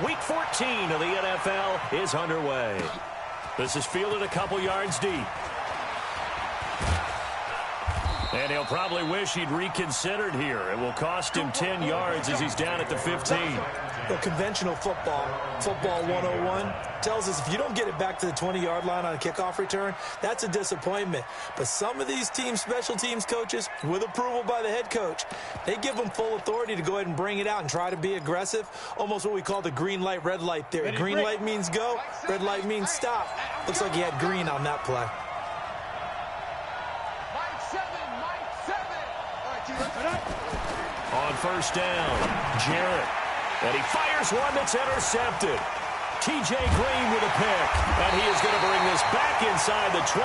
Week 14 of the NFL is underway. This is fielded a couple yards deep. And he'll probably wish he'd reconsidered here. It will cost him 10 yards as he's down at the 15. Well, conventional football 101, tells us if you don't get it back to the 20-yard line on a kickoff return, that's a disappointment. But some of these special teams coaches, with approval by the head coach, they give them full authority to go ahead and bring it out and try to be aggressive, almost what we call the green light, red light theory. Green light means go, red light means stop. Looks like he had green on that play. On first down, Jarrett. And he fires one that's intercepted. T.J. Green with a pick. And he is going to bring this back inside the 20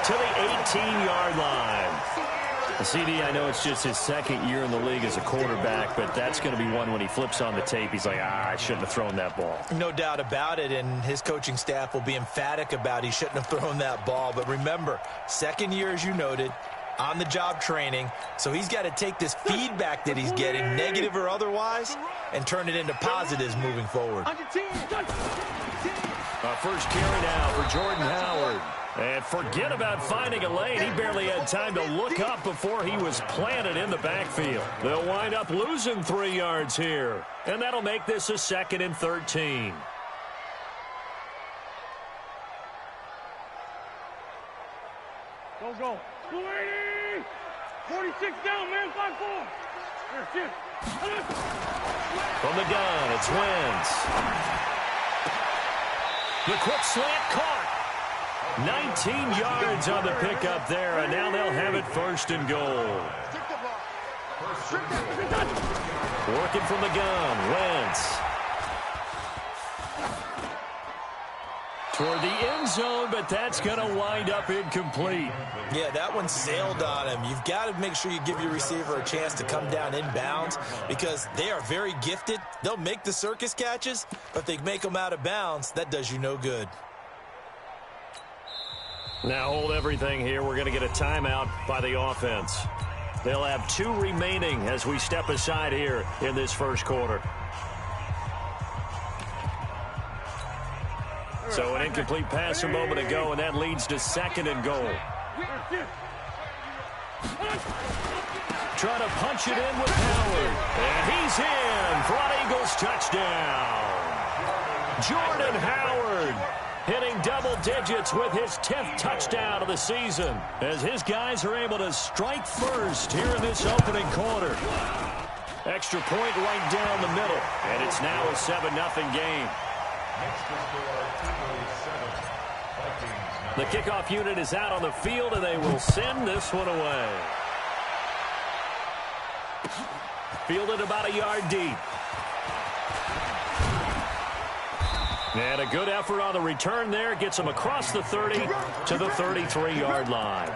to the 18-yard line. CD, I know it's just his second year in the league as a quarterback, but that's going to be one when he flips on the tape. He's like, I shouldn't have thrown that ball. No doubt about it, and his coaching staff will be emphatic about he shouldn't have thrown that ball. But remember, second year, as you noted, on-the-job training, so he's got to take this feedback that he's getting, negative or otherwise, and turn it into positives moving forward. First carry now for Jordan Howard. And forget about finding a lane. He barely had time to look up before he was planted in the backfield. They'll wind up losing 3 yards here, and that'll make this a 2nd and 13. Go. 280! 46 down, man, 5-4. Here. From the gun, it's Wentz. The quick slant caught. 19 yards on the pickup there, and now they'll have it 1st and goal. Working from the gun, Wentz. Toward the end zone, but that's going to wind up incomplete. Yeah, that one sailed on him. You've got to make sure you give your receiver a chance to come down inbounds because they are very gifted. They'll make the circus catches, but if they make them out of bounds, that does you no good. Now hold everything here. We're going to get a timeout by the offense. They'll have 2 remaining as we step aside here in this first quarter. So an incomplete pass a moment ago, and that leads to 2nd and goal. Trying to punch it in with Howard. And he's in for an Eagles touchdown. Jordan Howard hitting double digits with his 10th touchdown of the season as his guys are able to strike first here in this opening quarter. Extra point right down the middle, and it's now a 7-0 game. The kickoff unit is out on the field, and they will send this one away. Fielded about a yard deep. And a good effort on the return there. Gets him across the 30 to the 33-yard line.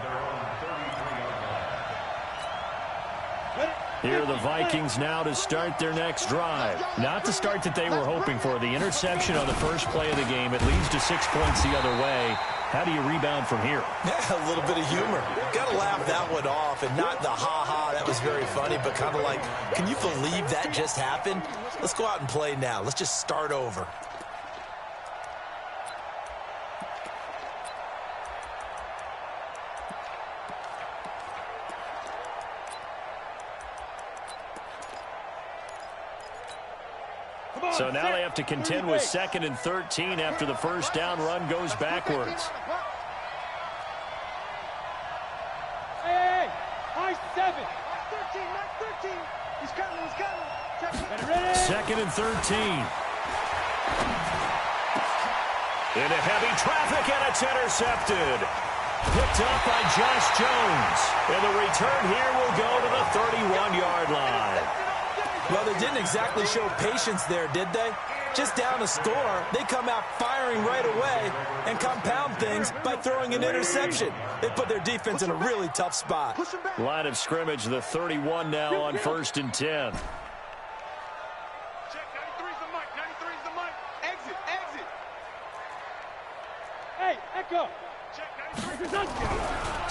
Here are the Vikings now to start their next drive. Not the start that they were hoping for. The interception on the first play of the game. It leads to 6 points the other way. How do you rebound from here? Yeah, a little bit of humor. Got to laugh that one off, and not the ha-ha, that was very funny, but kind of like, can you believe that just happened? Let's go out and play now. Let's just start over. So now they have to contend with 2nd and 13 after the first down run goes backwards. Hey, high 7. 13, not 13. He's coming. Ready. 2nd and 13. Into heavy traffic, and it's intercepted. Picked up by Josh Jones. And the return here will go to the 31-yard line. Well, they didn't exactly show patience there, did they? Just down a score, they come out firing right away and compound things by throwing an interception. They put their defense in a really tough spot. Line of scrimmage, the 31 now on 1st and 10. Check, 93's the mic, 93's the mic. Exit. Hey, echo. Check, 93's the mic.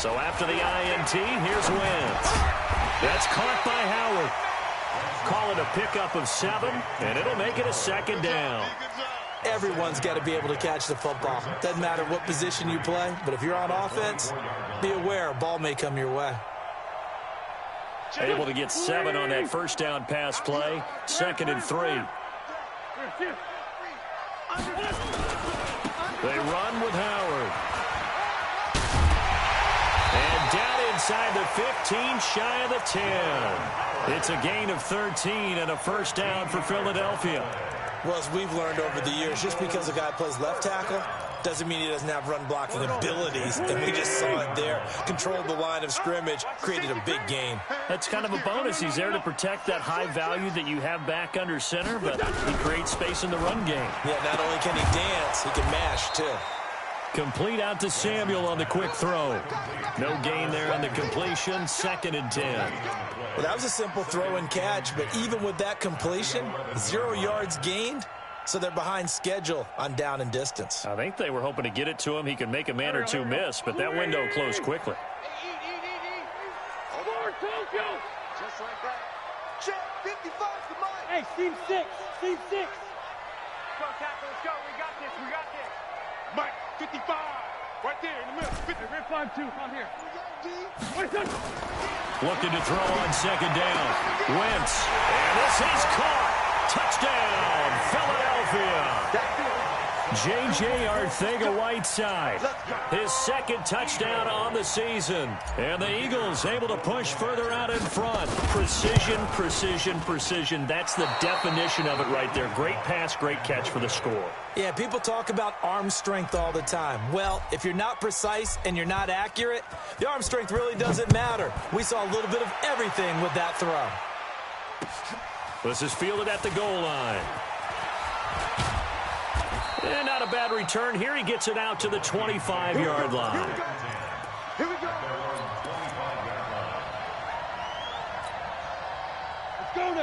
So after the INT, here's Wentz. That's caught by Howard. Call it a pickup of 7, and it'll make it a 2nd down. Everyone's got to be able to catch the football. Doesn't matter what position you play, but if you're on offense, be aware a ball may come your way. Able to get 7 on that first down pass play. 2nd and 3. They run with Howard. And down inside the 15, shy of the 10. It's a gain of 13 and a first down for Philadelphia. Well, as we've learned over the years, just because a guy plays left tackle doesn't mean he doesn't have run blocking abilities. And we just saw it there. Controlled the line of scrimmage, created a big gain. That's kind of a bonus. He's there to protect that high value that you have back under center, but he creates space in the run game. Yeah, not only can he dance, he can mash, too. Complete out to Samuel on the quick throw. No gain there on the completion. 2nd and 10. Well, that was a simple throw and catch, but even with that completion, 0 yards gained, so they're behind schedule on down and distance. I think they were hoping to get it to him. He could make a man or two miss, but that window closed quickly. Just like that. Check 55 to Mike. Hey, team 6. Team 6. Go, tackle. Let's go. We got this. We got this. Mike, 55. Right there in the middle. 50. Red 5-2. I'm here. Looking to throw on 2nd down. Wentz. And this is caught. Touchdown, Philadelphia. J.J. Arcega-Whiteside, his 2nd touchdown on the season. And the Eagles able to push further out in front. Precision, precision, precision. That's the definition of it right there. Great pass, great catch for the score. Yeah, people talk about arm strength all the time. Well, if you're not precise and you're not accurate, the arm strength really doesn't matter. We saw a little bit of everything with that throw. This is fielded at the goal line. And not a bad return. Here he gets it out to the 25-yard line. Here we go.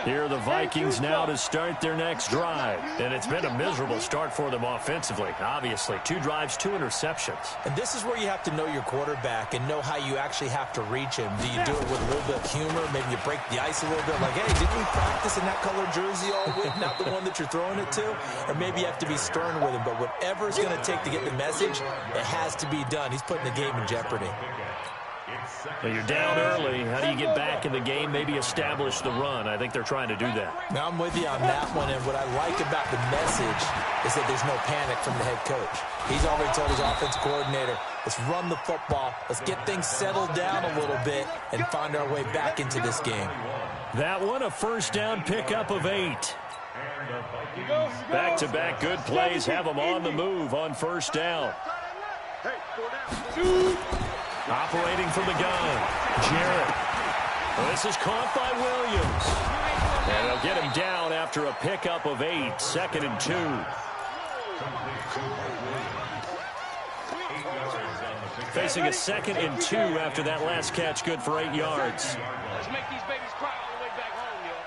Here are the Vikings now to start their next drive. And it's been a miserable start for them offensively. Obviously, 2 drives, 2 interceptions. And this is where you have to know your quarterback and know how you actually have to reach him. Do you do it with a little bit of humor? Maybe you break the ice a little bit like, hey, didn't we practice in that color jersey all week, not the one that you're throwing it to? Or maybe you have to be stern with him. But whatever it's going to take to get the message, it has to be done. He's putting the game in jeopardy. Well, you're down early. How do you get back in the game? Maybe establish the run. I think they're trying to do that. Now, I'm with you on that one, and what I like about the message is that there's no panic from the head coach. He's already told his offensive coordinator, let's run the football, let's get things settled down a little bit and find our way back into this game. That one, a first down pickup of 8. Back-to-back good plays have them on the move on first down. Hey, 4 down. 2. Operating from the gun, Jarrett. Well, this is caught by Williams. And they'll get him down after a pickup of 8, 2nd and 2. Facing a 2nd and 2 after that last catch, good for 8 yards. Let's make these babies cry all the way back home, yo.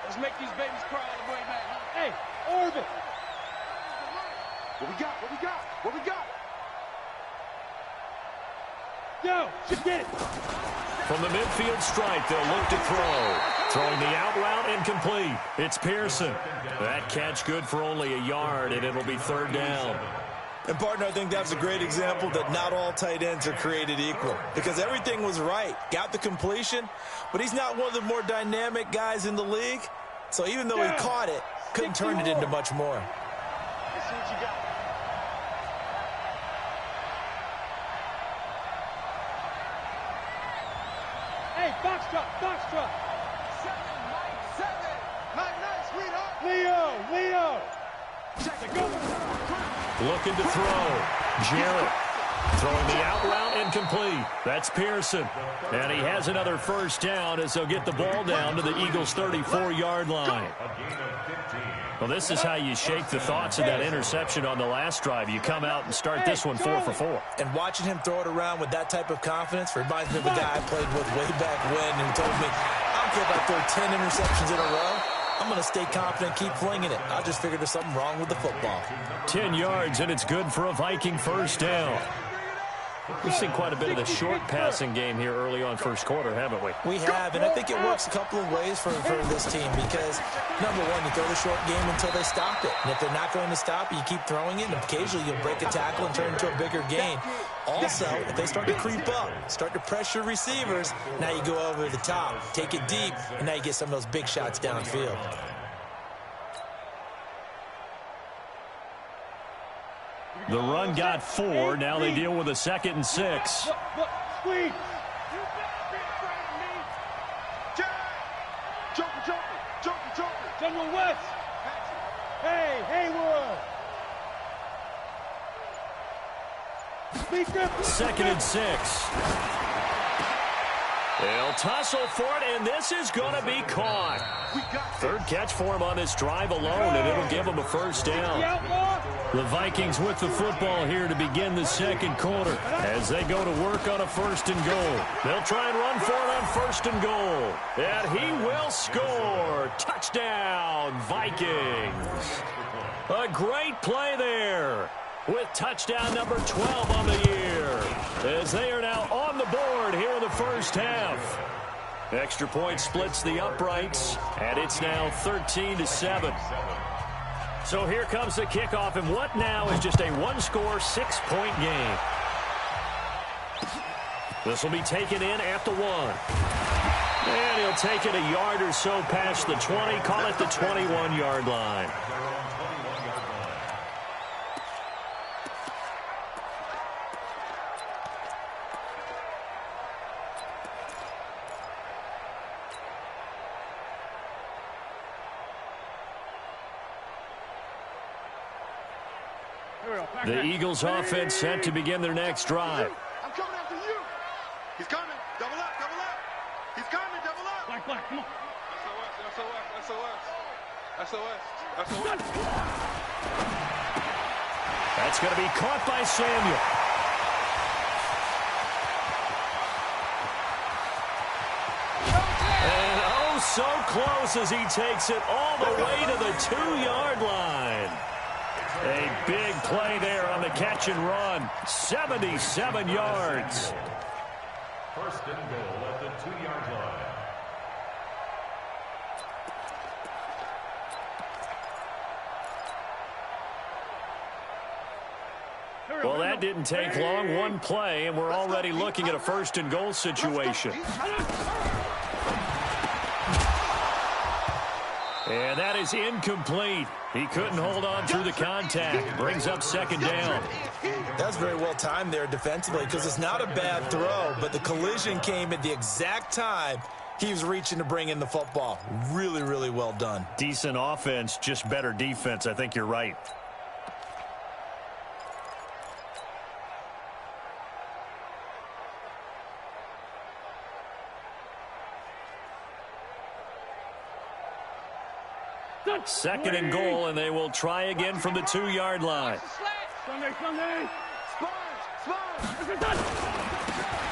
Let's make these babies cry all the way back home. Hey, Orbit. What we got? What we got? What we got? Yo, just get it. From the midfield stripe, they'll look to throw. Throwing the out route incomplete. It's Pearson. That catch good for only a yard, and it'll be 3rd down. And, partner, I think that's a great example that not all tight ends are created equal because everything was right. Got the completion, but he's not one of the more dynamic guys in the league. So even though he caught it, couldn't turn it into much more. Let's see what you got. Hey, box truck, box truck. 7, Mike, 7. Night, sweetheart. Leo. Check it, go. Looking to throw. Jarrett throwing the out route incomplete. That's Pearson. And he has another first down as they'll get the ball down to the Eagles' 34-yard line. Well, this is how you shake the thoughts of that interception on the last drive. You come out and start this one 4 for 4. And watching him throw it around with that type of confidence reminds me of a guy I played with way back when who told me, I don't care if I throw 10 interceptions in a row. I'm going to stay confident, keep flinging it. I just figured there's something wrong with the football. 10 yards, and it's good for a Viking first down. We've seen quite a bit of the short passing game here early on first quarter, haven't we? We have, and I think it works a couple of ways for this team because, number one, you throw the short game until they stop it. And if they're not going to stop it, you keep throwing it, and occasionally you'll break a tackle and turn it into a bigger gain. Also, if they start to creep up, start to pressure receivers, now you go over the top, take it deep, and now you get some of those big shots downfield. The run got 4. Now they deal with a 2nd and 6. Squeeze. Joker. General West. Hey, Haywood. 2nd and 6. They'll tussle for it, and this is going to be caught. 3rd catch for him on this drive alone, and it'll give him a first down. The Vikings with the football here to begin the 2nd quarter as they go to work on a 1st and goal. They'll try and run for it on 1st and goal. And he will score. Touchdown, Vikings. A great play there with touchdown number 12 on the year as they are now on the board here in the first half. Extra point splits the uprights, and it's now 13-7. So here comes the kickoff, and what now is just a one-score, 6-point game. This will be taken in at the 1. And he'll take it a yard or so past the 20, call it the 21-yard line. The Eagles offense set to begin their next drive. I'm coming after you. He's coming. Double up. He's coming. Double up. Black, come on. SOS. That's going to be caught by Samuel. And oh, so close as he takes it all the way to the 2-yard line. A big play there on the catch and run. 77 yards. 1st and goal at the 2-yard line. Well, that didn't take long. One play, and we're already looking at a 1st and goal situation. And that is incomplete. He couldn't hold on through the contact. Brings up 2nd down. That's very well timed there defensively because it's not a bad throw, but the collision came at the exact time he was reaching to bring in the football. Really, really well done. Decent offense, just better defense. I think you're right. Second and goal, and they will try again from the 2-yard line. Sunday.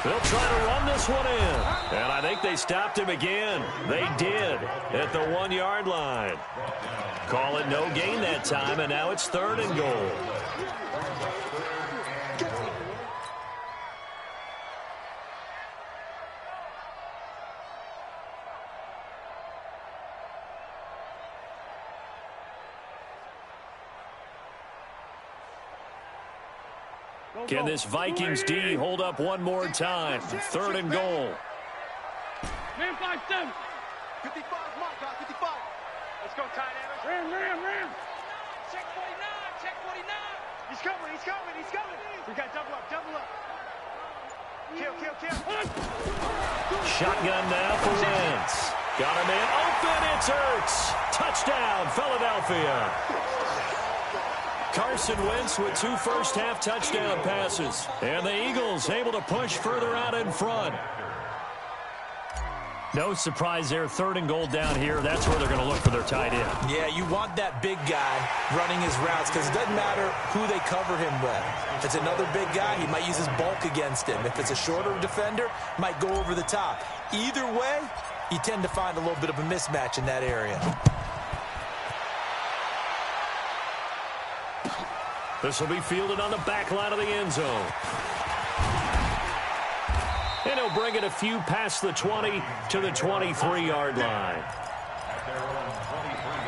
They'll try to run this one in. And I think they stopped him again. They did at the 1-yard line. Call it no gain that time, and now it's 3rd and goal. Can this Vikings D hold up one more time? 3rd and goal. Man, 5-7. 55, Mark, 55. Let's go, tight end. Ram. Check 49. He's coming. We got double up. Kill. Shotgun now for Wentz. Got a man open. It's Ertz. Touchdown, Philadelphia. Carson Wentz with 2 first-half touchdown passes. And the Eagles able to push further out in front. No surprise there. 3rd and goal down here. That's where they're going to look for their tight end. Yeah, you want that big guy running his routes because it doesn't matter who they cover him with. If it's another big guy, he might use his bulk against him. If it's a shorter defender, might go over the top. Either way, you tend to find a little bit of a mismatch in that area. This will be fielded on the back line of the end zone. And he'll bring it a few past the 20 to the 23-yard line. At their own 23-yard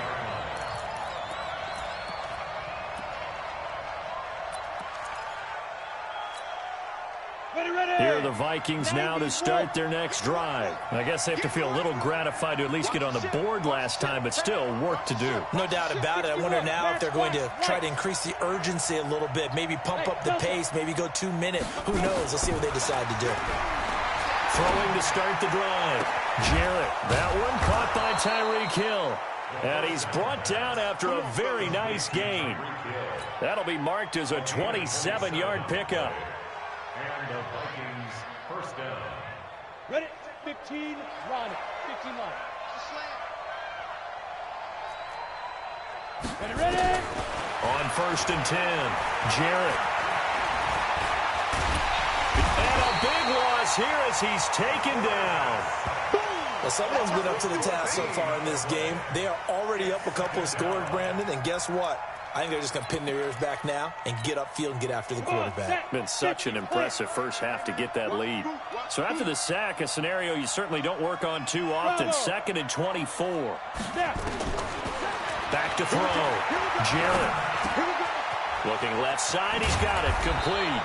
line. Here are the Vikings now to start their next drive. I guess they have to feel a little gratified to at least get on the board last time, but still work to do. No doubt about it. I wonder now if they're going to try to increase the urgency a little bit, maybe pump up the pace, maybe go 2 minutes. Who knows? Let's see what they decide to do. Throwing to start the drive. Jarrett, that one caught by Tyreek Hill. And he's brought down after a very nice gain. That'll be marked as a 27-yard pickup. And the Vikings first down. Ready? 15, run it. 15 line. Ready? On 1st and 10, Jarrett. And a big loss here as he's taken down. Well, someone's been up to the task so far in this game. They are already up a couple of scores, Brandon, and guess what? I think they're just going to pin their ears back now and get upfield and get after the quarterback. Been such an impressive first half to get that lead. So after the sack, a scenario you certainly don't work on too often. 2nd and 24. Back to throw. Jarrett. Looking left side. He's got it. Complete.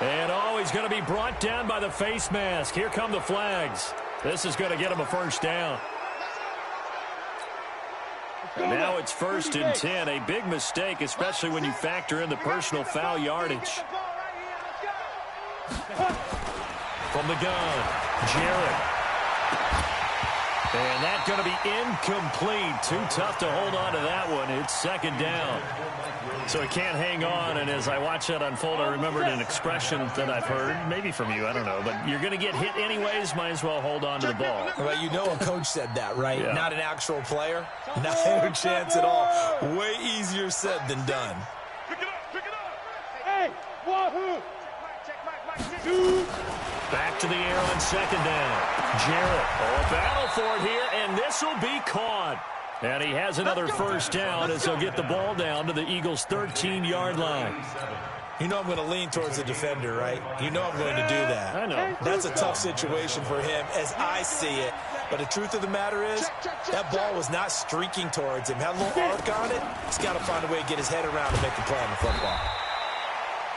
And he's going to be brought down by the face mask. Here come the flags. This is going to get him a first down. And now it's 1st and 10. A big mistake, especially when you factor in the personal foul yardage. From the gun, Jarrett. And that's going to be incomplete. Too tough to hold on to that one. It's 2nd down. So he can't hang on, and as I watch that unfold, I remembered an expression that I've heard, maybe from you, I don't know, but you're going to get hit anyways, might as well hold on to the ball. Well, you know a coach said that, right? Yeah. Not an actual player. Not a chance at all. Way easier said than done. Pick it up, pick it up. Hey, wahoo! Two. Back to the air on 2nd down. Jarrett, a battle for it here, and this will be caught. And he has another first down as he'll get the ball down to the Eagles' 13-yard line. You know I'm going to lean towards the defender, right? You know I'm going to do that. I know. That's a tough situation for him as I see it. But the truth of the matter is, that ball was not streaking towards him. Had a little arc on it. He's got to find a way to get his head around and make a play on the football.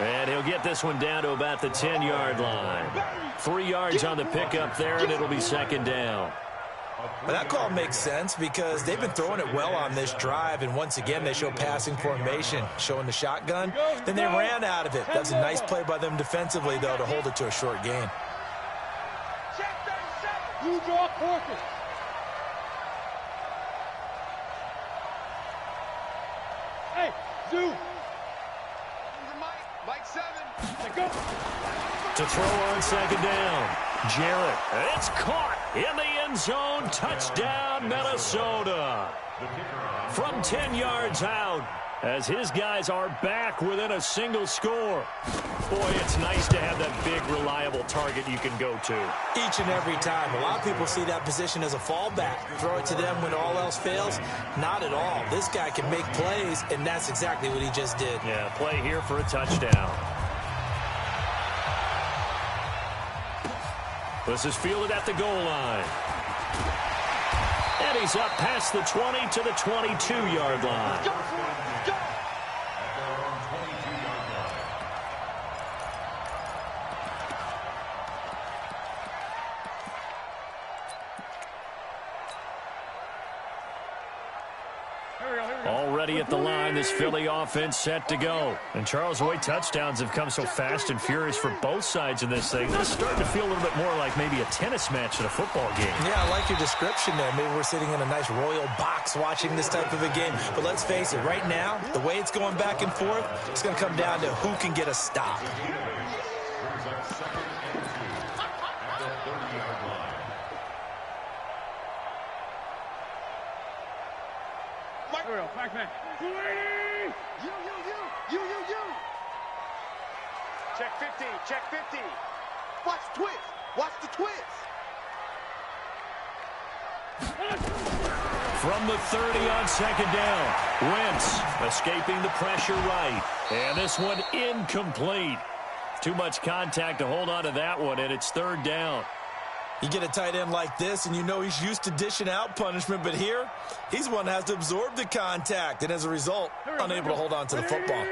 And he'll get this one down to about the 10-yard line. 3 yards on the pickup there, and it'll be 2nd down. But that call makes sense because they've been throwing it well on this drive, and once again they show passing formation, showing the shotgun. Then they ran out of it. That's a nice play by them defensively, though, to hold it to a short gain. You draw quarters. Hey, Zoo. Mike 7. Go. To throw on 2nd down. Jarrett. It's caught in the end zone. Touchdown, Minnesota. From 10 yards out, as his guys are back within a single score. Boy, it's nice to have that big, reliable target you can go to. Each and every time. A lot of people see that position as a fallback. Throw it to them when all else fails. Not at all. This guy can make plays, and that's exactly what he just did. Yeah, play here for a touchdown. This is fielded at the goal line. And he's up past the 20 to the 22-yard line. Already at the line, this Philly offense set to go. And Charles, the way touchdowns have come so fast and furious for both sides in this thing, it's starting to feel a little bit more like maybe a tennis match in a football game. Yeah, I like your description there. Maybe we're sitting in a nice royal box watching this type of a game. But let's face it, right now, the way it's going back and forth, it's going to come down to who can get a stop. Back man. You. Check 50, check 50. Watch the twist. Watch the twist. From the 30 on 2nd down, Wentz escaping the pressure right. And this one incomplete. Too much contact to hold on to that one, and it's third down. You get a tight end like this, and you know he's used to dishing out punishment, but here, he's the one that has to absorb the contact, and as a result, unable to hold on to the football.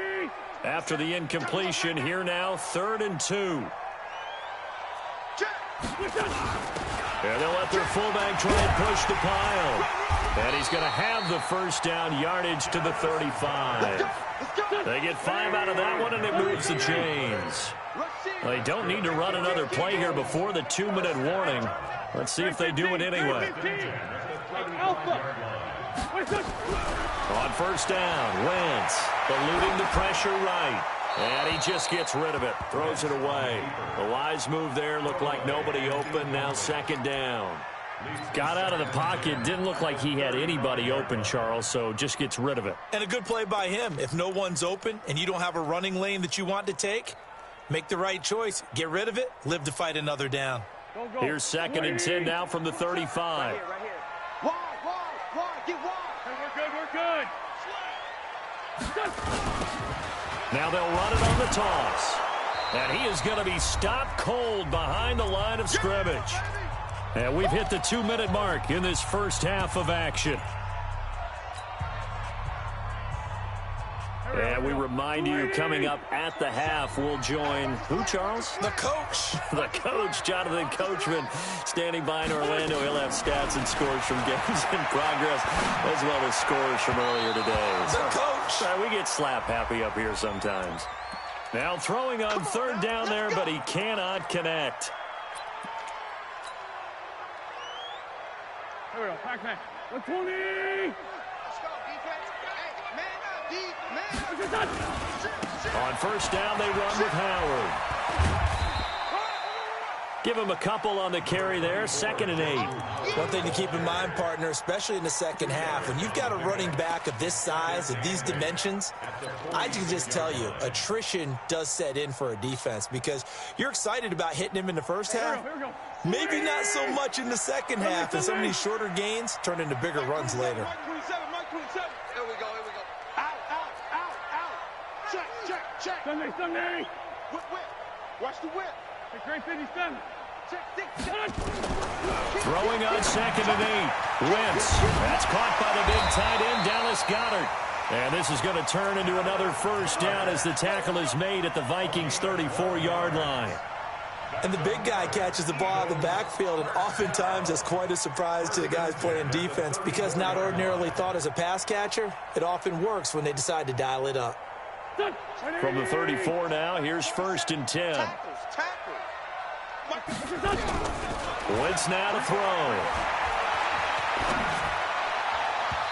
After the incompletion, here now, 3rd and 2. And they'll let their fullback try and push the pile. And he's going to have the first down yardage to the 35. They get 5 out of that one, and it moves the chains. They don't need to run another play here before the 2-minute warning. Let's see if they do it anyway. On first down, Wentz eluding the pressure right. And he just gets rid of it, throws it away. The wise move there, looked like nobody open, now 2nd down. Got out of the pocket, didn't look like he had anybody open, Charles, so just gets rid of it. And a good play by him. If no one's open and you don't have a running lane that you want to take, make the right choice. Get rid of it, live to fight another down. Here's 2nd and 10 now from the 35. Right here. Wide, get wide. We're good. Now they'll run it on the toss. And he is going to be stopped cold behind the line of scrimmage. And we've hit the 2-minute mark in this first half of action. And we remind you, coming up at the half, we'll join who, Charles? The coach. The coach, Jonathan Coachman, standing by in Orlando. He'll have stats and scores from games in progress, as well as scores from earlier today. The coach. We get slap happy up here sometimes. Now throwing on 3rd down there, but he cannot connect. Here we go, back. 120. Let's go, defense. Hey, man up, man. On first down, they run with Howard. Give him a couple on the carry there, 2nd and 8. One thing to keep in mind, partner, especially in the second half, when you've got a running back of this size, of these dimensions, I can just tell you, attrition does set in for a defense because you're excited about hitting him in the first half. Maybe not so much in the second half, and some of these shorter gains turn into bigger runs later. Mike 27. Here we go. Out. Check. Sunday. Whip. Watch the whip. Great 57. Check. Throwing on 2nd and 8. Wentz. That's caught by the big tight end, Dallas Goedert. And this is going to turn into another first down as the tackle is made at the Vikings' 34-yard line. And the big guy catches the ball out of the backfield, and oftentimes that's quite a surprise to the guys playing defense because not ordinarily thought as a pass catcher, it often works when they decide to dial it up. From the 34 now, here's 1st and 10. Tackles. Wentz now to throw.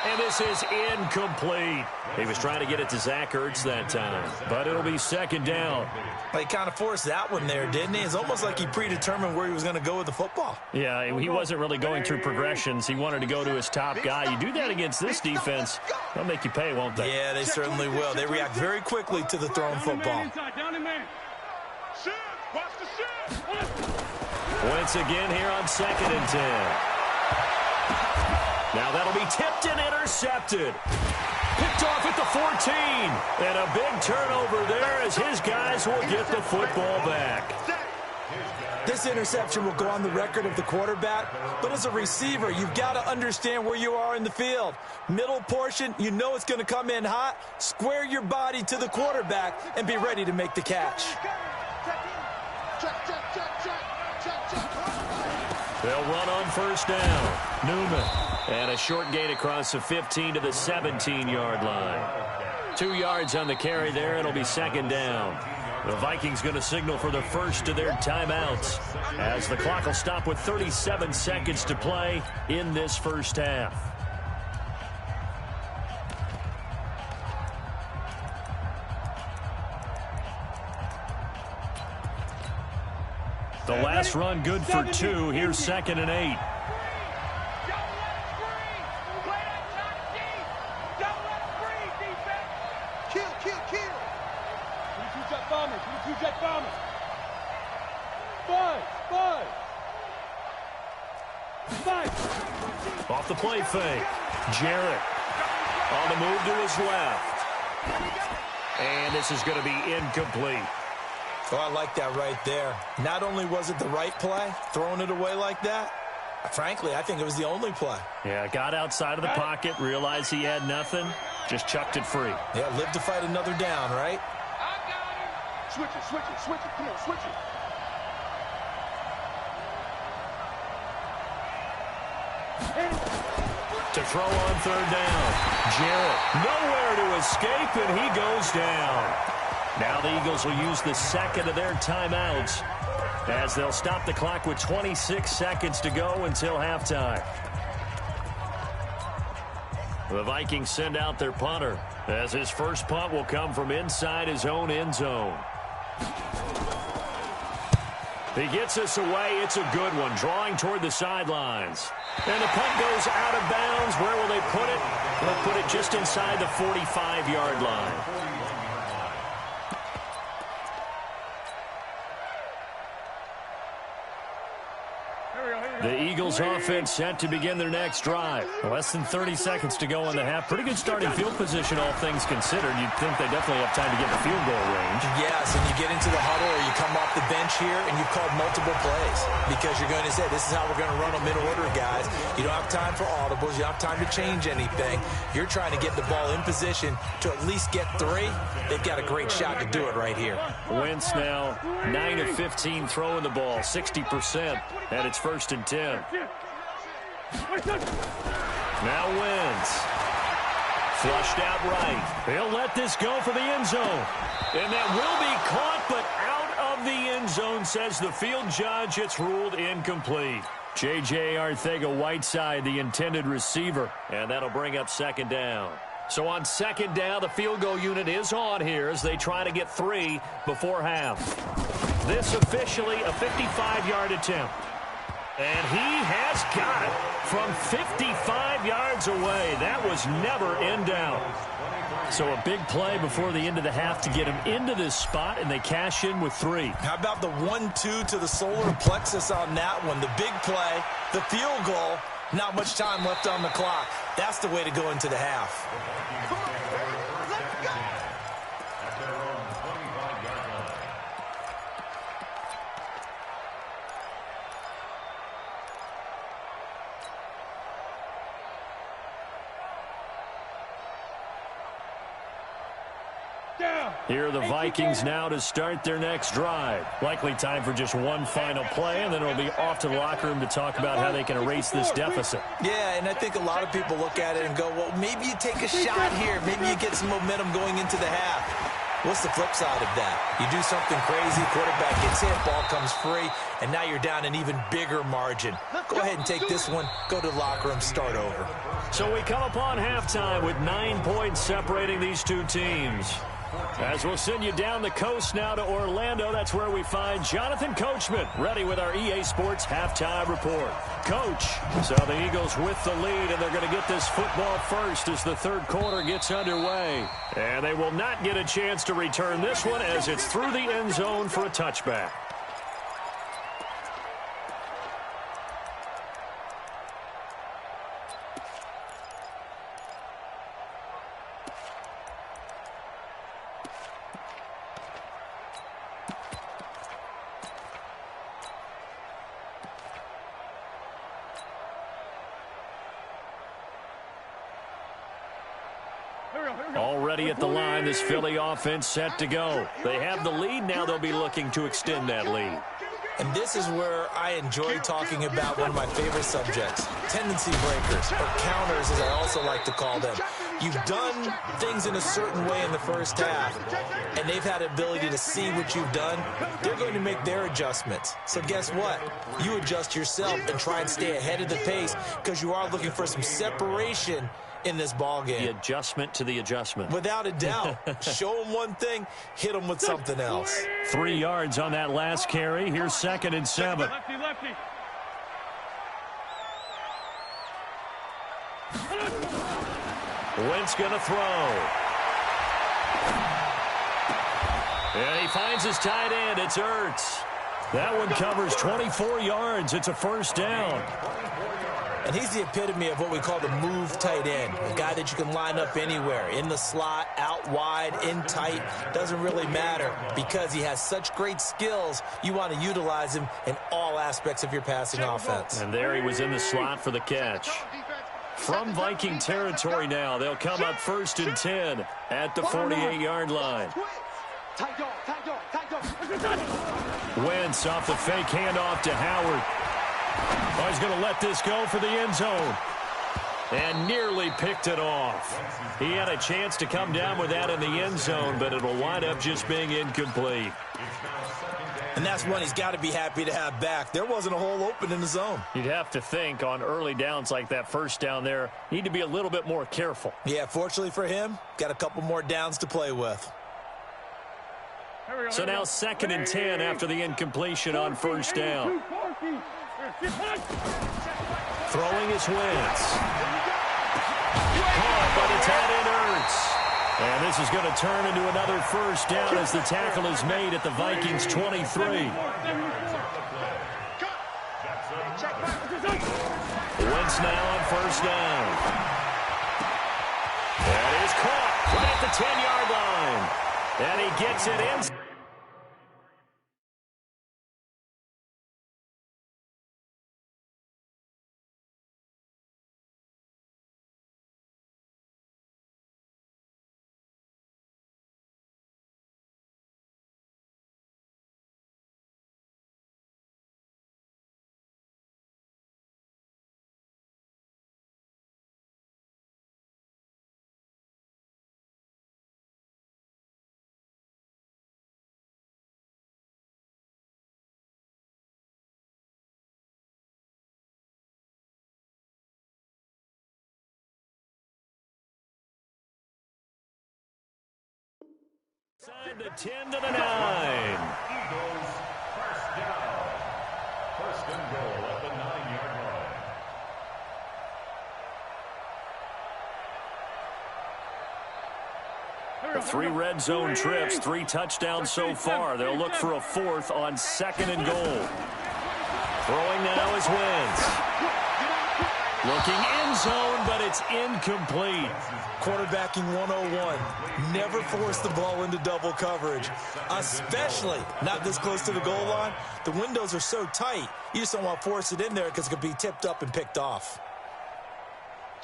And this is incomplete. He was trying to get it to Zach Ertz that time, but it'll be 2nd down. He kind of forced that one there, didn't he? It's almost like he predetermined where he was going to go with the football. Yeah, he wasn't really going through progressions. He wanted to go to his top guy. You do that against this defense, they'll make you pay, won't they? Yeah, they certainly will. They react very quickly to the thrown football. Down in man. Shoot. Watch the shoot. Wentz again here on 2nd and 10. Now that'll be tipped and intercepted. Picked off at the 14. And a big turnover there as his guys will get the football back. This interception will go on the record of the quarterback, but as a receiver, you've got to understand where you are in the field. Middle portion, you know it's going to come in hot. Square your body to the quarterback and be ready to make the catch. They'll run on first down. Newman. And a short gain across the 15 to the 17-yard line. 2 yards on the carry there. It'll be 2nd down. The Vikings going to signal for the first of their timeouts as the clock will stop with 37 seconds to play in this first half. The last run good for 2. Here's 2nd and 8. Off the play fake. Jarrett on the move to his left. And this is going to be incomplete. Oh, I like that right there. Not only was it the right play, throwing it away like that, frankly, I think it was the only play. Yeah, got outside of the pocket, realized he had nothing, just chucked it free. Yeah, live to fight another down, right? I got it. Switch it, switch it, switch it. Come on, switch it. To throw on third down. Jarrett nowhere to escape, and he goes down. Now the Eagles will use the second of their timeouts as they'll stop the clock with 26 seconds to go until halftime. The Vikings send out their punter as his first punt will come from inside his own end zone. He gets us away. It's a good one, drawing toward the sidelines. And the punt goes out of bounds. Where will they put it? They'll put it just inside the 45-yard line. The Eagles offense set to begin their next drive. Less than 30 seconds to go in the half. Pretty good starting field position, all things considered. You'd think they definitely have time to get in the field goal range. Yes, and you get into the huddle or you come off the bench here and you've called multiple plays because you're going to say, this is how we're going to run them in order, guys. You don't have time for audibles. You don't have time to change anything. You're trying to get the ball in position to at least get 3. They've got a great shot to do it right here. Wentz now 9 of 15 throwing the ball, 60%, and it's 1st and 10. Now Wentz. Flushed out right. He'll let this go for the end zone. And that will be caught, but out of the end zone, says the field judge. It's ruled incomplete. J.J. Arcega-Whiteside, the intended receiver. And that'll bring up 2nd down. So on 2nd down, the field goal unit is on here as they try to get 3 before half. This officially a 55-yard attempt. And he has got it from 55 yards away. That was never in doubt. So a big play before the end of the half to get him into this spot, and they cash in with 3. How about the 1-2 to the solar plexus on that one? The big play, the field goal, not much time left on the clock. That's the way to go into the half. Here are the Vikings now to start their next drive. Likely time for just one final play, and then it'll be off to the locker room to talk about how they can erase this deficit. Yeah, and I think a lot of people look at it and go, well, maybe you take a shot here. Maybe you get some momentum going into the half. What's the flip side of that? You do something crazy, quarterback gets hit, ball comes free, and now you're down an even bigger margin. Go ahead and take this one, go to the locker room, start over. So we come upon halftime with 9 points separating these two teams. As we'll send you down the coast now to Orlando, that's where we find Jonathan Coachman, ready with our EA Sports Halftime Report. Coach, so the Eagles with the lead, and they're going to get this football first as the third quarter gets underway. And they will not get a chance to return this one as it's through the end zone for a touchback. Already at the line, this Philly offense set to go. They have the lead. Now they'll be looking to extend that lead. And this is where I enjoy talking about one of my favorite subjects, tendency breakers, or counters as I also like to call them. You've done things in a certain way in the first half, and they've had the ability to see what you've done. They're going to make their adjustments. So guess what? You adjust yourself and try and stay ahead of the pace because you are looking for some separation in this ball game. The adjustment to the adjustment. Without a doubt. Show them one thing, hit them with something else. 3 yards on that last carry. Here's 2nd and 7. Lefty, lefty. Wentz going to throw. And he finds his tight end. It's Ertz. That one covers 24 yards. It's a first down. And he's the epitome of what we call the move tight end, a guy that you can line up anywhere, in the slot, out wide, in tight, doesn't really matter because he has such great skills. You want to utilize him in all aspects of your passing offense. And there he was in the slot for the catch. From Viking territory now, they'll come up 1st and 10 at the 48-yard line. Wentz off the fake handoff to Howard. Oh, he's going to let this go for the end zone. And nearly picked it off. He had a chance to come down with that in the end zone, but it'll wind up just being incomplete. And that's one he's got to be happy to have back. There wasn't a hole open in the zone. You'd have to think on early downs like that first down there, need to be a little bit more careful. Yeah, fortunately for him, got a couple more downs to play with. So now 2nd and 10 after the incompletion on 1st down. Throwing his Wentz. Caught by the tight end Ertz. And this is going to turn into another 1st down as the tackle is made at the Vikings 23. Wentz now on 1st down. That is caught right at the 10-yard line. And he gets it in. Side the 10 to the 9. Eagles, 1st down. 1st and goal at the 9-yard line. 3 red zone trips, 3 touchdowns so far. They'll look for a 4th on 2nd and goal. Throwing now is Wentz. Looking end zone, but it's incomplete. Quarterbacking 101. Never force the ball into double coverage, especially not this close to the goal line. The windows are so tight, you just don't want to force it in there because it could be tipped up and picked off.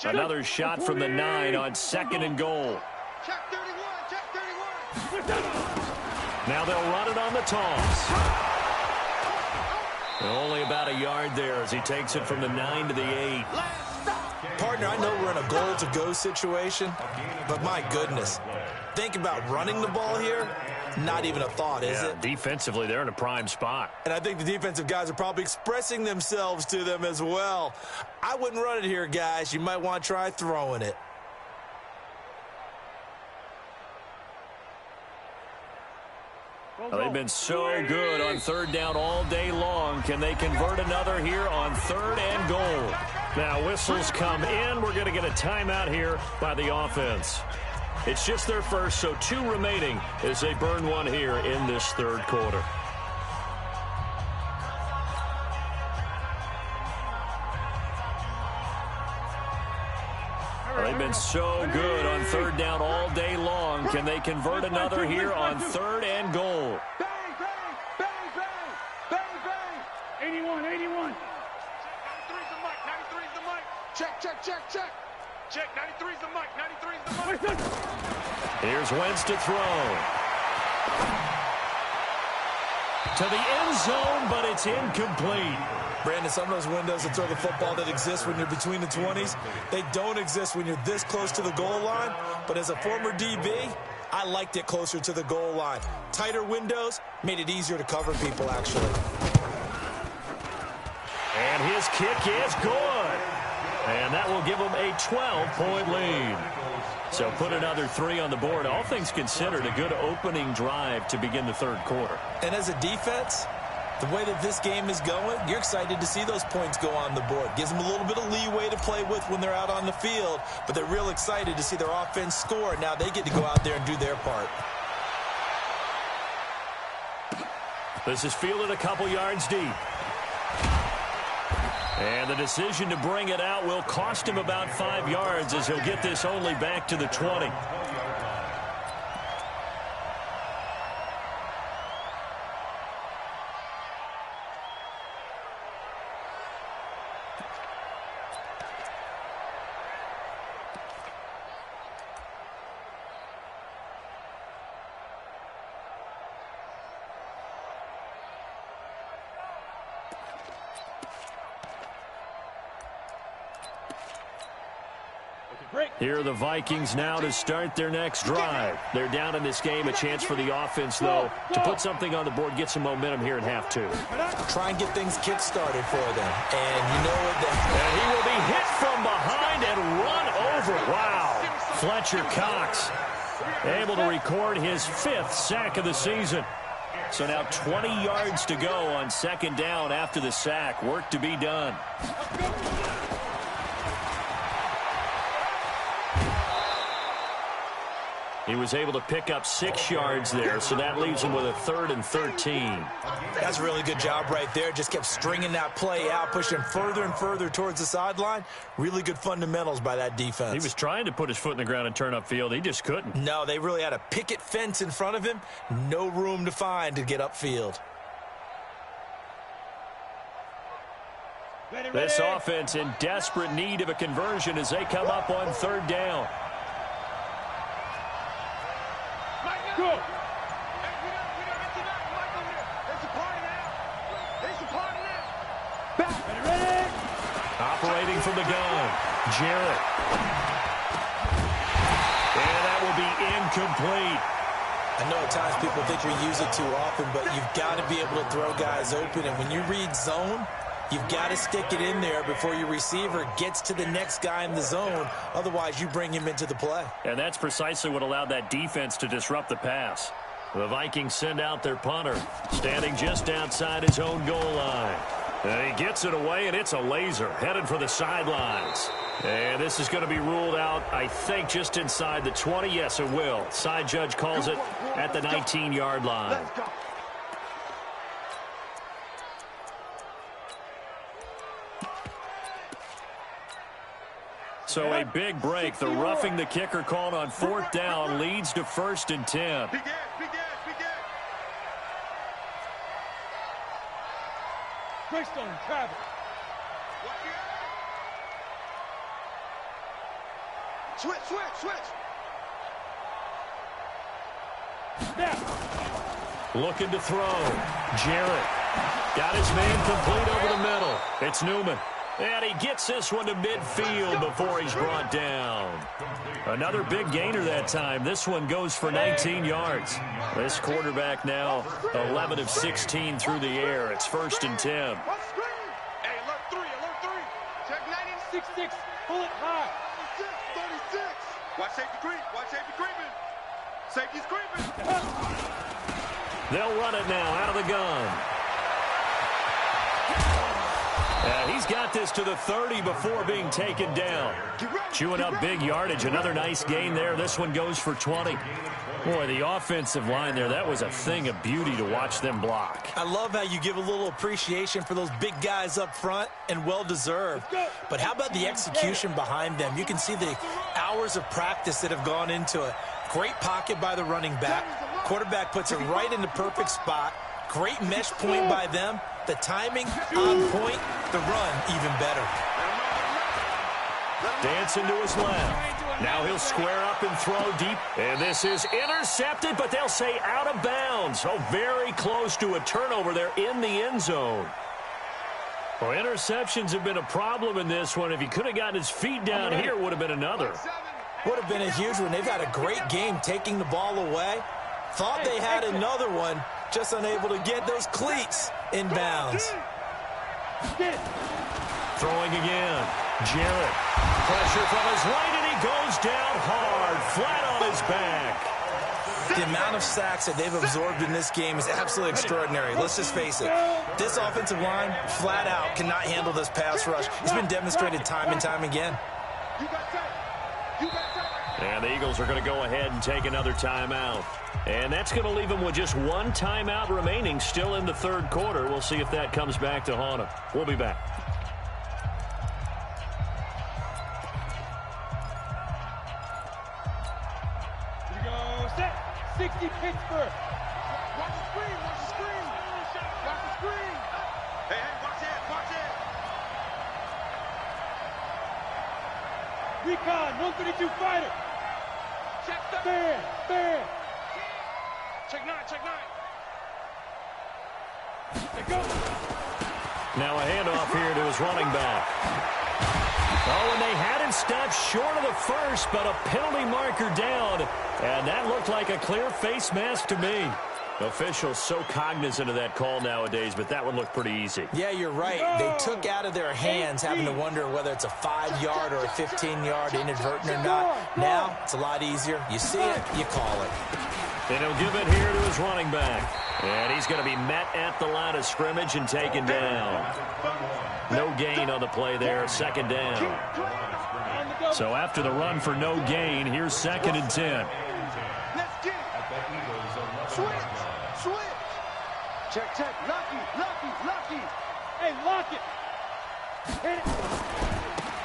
Another shot from the 9 on 2nd and goal. Check 31, check 31. Now they'll run it on the toss. Only about a yard there as he takes it from the 9 to the 8. Partner, I know we're in a goal-to-go situation, but my goodness, think about running the ball here. Not even a thought, is it? Defensively, they're in a prime spot. And I think the defensive guys are probably expressing themselves to them as well. I wouldn't run it here, guys. You might want to try throwing it. Well, they've been so good on 3rd down all day long. Can they convert another here on 3rd and goal? Now, whistles come in. We're going to get a timeout here by the offense. It's just their first, so 2 remaining as they burn one here in this 3rd quarter. They've been so good on 3rd down all day long. Can they convert another here on 3rd and goal? Bang, bang, bang, bang, bang, bang. 81, 81. 93's the mic, 93's the mic. Check, check, check, check. Check, 93's the mic, 93's the mic. Here's Wentz to throw. To the end zone, but it's incomplete. Brandon, some of those windows that throw the football that exist when you're between the 20s, they don't exist when you're this close to the goal line. But as a former DB, I liked it closer to the goal line. Tighter windows made it easier to cover people, actually. And his kick is good. And that will give them a 12-point lead. So put another 3 on the board. All things considered, a good opening drive to begin the 3rd quarter. And as a defense, the way that this game is going, you're excited to see those points go on the board. Gives them a little bit of leeway to play with when they're out on the field, but they're real excited to see their offense score. Now they get to go out there and do their part. This is fielded a couple yards deep. And the decision to bring it out will cost him about 5 yards as he'll get this only back to the 20. Here are the Vikings now to start their next drive. They're down in this game. A chance for the offense, though, to put something on the board, get some momentum here in half two. Try and get things kick-started for them. And you know what? And he will be hit from behind and run over. Wow. Fletcher Cox able to record his 5th sack of the season. So now 20 yards to go on second down after the sack. Work to be done. He was able to pick up 6 yards there, so that leaves him with a 3rd and 13. That's a really good job right there. Just kept stringing that play out, pushing him further and further towards the sideline. Really good fundamentals by that defense. He was trying to put his foot in the ground and turn upfield. He just couldn't. No, they really had a picket fence in front of him. No room to find to get upfield. This offense in desperate need of a conversion as they come up on 3rd down. Go. Hey, we don't get to that. Mike over there. It's a party now. It's a party now. Back. Ready. Operating from the gun. Jarrett. And that will be incomplete. I know at times people think we use it too often, but you've got to be able to throw guys open. And when you read zone, you've got to stick it in there before your receiver gets to the next guy in the zone. Otherwise, you bring him into the play. And that's precisely what allowed that defense to disrupt the pass. The Vikings send out their punter, standing just outside his own goal line. And he gets it away, and it's a laser, headed for the sidelines. And this is going to be ruled out, I think, just inside the 20. Yes, it will. Side judge calls it at the 19-yard line. So a big break. The roughing the kicker called on 4th down leads to 1st and 10. Big gas. Greystone, travel. Switch. Snap. Looking to throw. Jarrett got his man complete over the middle. It's Newman. And he gets this one to midfield before he's brought down. Another big gainer that time. This one goes for 19 yards. This quarterback now 11 of 16 through the air. It's 1st and 10. Hey, alert 3. Check 90. 6-6. Pull it high. 36. Watch safety creeping. Safety's creeping. They'll run it now out of the gun. He's got this to the 30 before being taken down. Chewing up big yardage. Another nice gain there. This one goes for 20. Boy, the offensive line there, that was a thing of beauty to watch them block. I love how you give a little appreciation for those big guys up front, and well-deserved. But how about the execution behind them? You can see the hours of practice that have gone into it. Great pocket by the running back. Quarterback puts it right in the perfect spot. Great mesh point by them. The timing on point. The run even better. Dancing to his left. Now he'll square up and throw deep. And this is intercepted, but they'll say out of bounds. Oh, very close to a turnover there in the end zone. Well, interceptions have been a problem in this one. If he could have gotten his feet down here, would have been another. Would have been a huge one. They've had a great game taking the ball away. Thought they had another one. Just unable to get those cleats in bounds. Throwing again. Jarrett. Pressure from his right, and he goes down hard, flat on his back. The amount of sacks that they've absorbed in this game is absolutely extraordinary. Let's just face it. This offensive line, flat out, cannot handle this pass rush. It's been demonstrated time and time again. And the Eagles are going to go ahead and take another timeout. And that's going to leave them with just one timeout remaining still in the 3rd quarter. We'll see if that comes back to haunt them. We'll be back. Pittsburgh. Watch the screen, watch the screen. Watch the screen. Hey, watch it, watch it. Recon, 132 fighter. Check the... Fair. Check 9, check 9. Let go. Now a handoff here to his running back. Oh, and they had him stopped short of the first, but a penalty marker down. And that looked like a clear face mask to me. Officials so cognizant of that call nowadays, but that one looked pretty easy. Yeah, you're right. They took out of their hands having to wonder whether it's a 5-yard or a 15-yard inadvertent or not. Now, it's a lot easier. You see it, you call it. And he'll give it here to his running back. And he's going to be met at the line of scrimmage and taken down. No gain on the play there, second down. So after the run for no gain, here's 2nd and 10. Let's get it. Switch. Check. Lucky. Hey, lock it. Hit it.